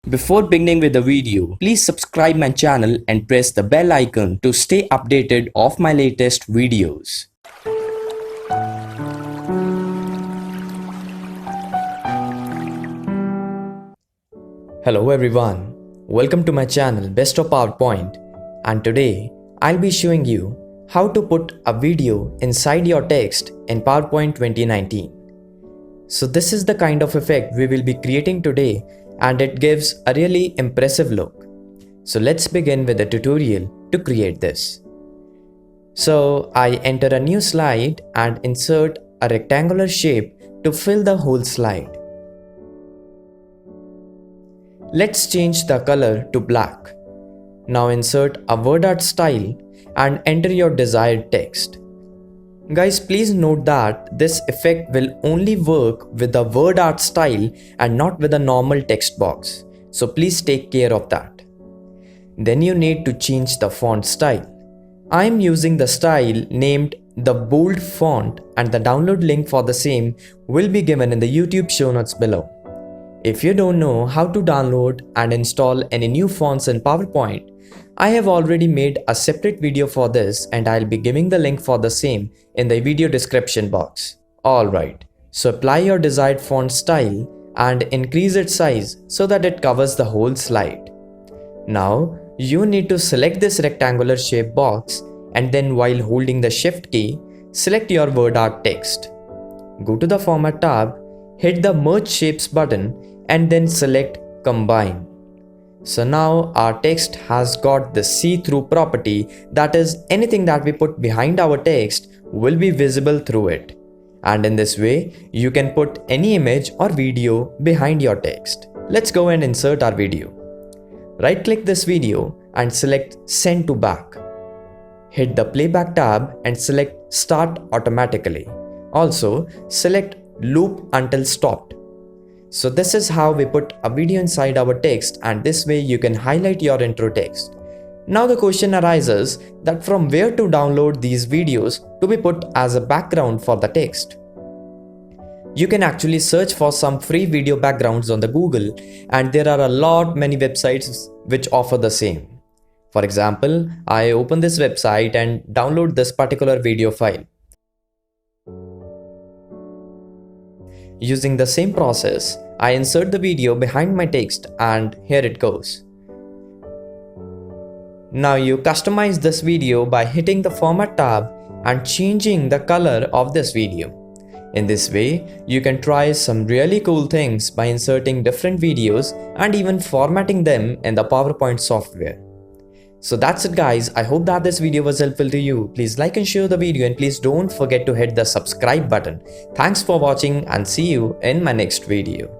Before beginning with the video, please subscribe my channel and press the bell icon to stay updated of my latest videos. Hello everyone, welcome to my channel Best of PowerPoint, and today I'll be showing you how to put a video inside your text in PowerPoint 2019. So this is the kind of effect we will be creating today, and it gives a really impressive look. So let's begin with the tutorial to create this. So I enter a new slide and insert a rectangular shape to fill the whole slide. Let's change the color to black. Now insert a word art style and enter your desired text. Guys, please note that this effect will only work with the word art style and not with a normal text box. So please take care of that. Then you need to change the font style. I am using the style named the bold font, and the download link for the same will be given in the YouTube show notes below. If you don't know how to download and install any new fonts in PowerPoint, I have already made a separate video for this, and I'll be giving the link for the same in the video description box. Alright, so apply your desired font style and increase its size so that it covers the whole slide. Now, you need to select this rectangular shape box, and then while holding the Shift key, select your word art text. Go to the Format tab, hit the Merge Shapes button, and then select Combine. So now our text has got the see-through property, that is, anything that we put behind our text will be visible through it. And in this way, you can put any image or video behind your text. Let's go and insert our video. Right-click this video and select Send to Back. Hit the Playback tab and select Start Automatically. Also, select Loop Until Stopped. So this is how we put a video inside our text, and this way you can highlight your intro text. Now the question arises that from where to download these videos to be put as a background for the text. You can actually search for some free video backgrounds on the Google, and there are many websites which offer the same. For example, I open this website and download this particular video file. Using the same process, I insert the video behind my text, and here it goes. Now you customize this video by hitting the Format tab and changing the color of this video. In this way, you can try some really cool things by inserting different videos and even formatting them in the PowerPoint software. So that's it guys, I hope that this video was helpful to you. Please like and share the video, and please don't forget to hit the subscribe button. Thanks for watching, and see you in my next video.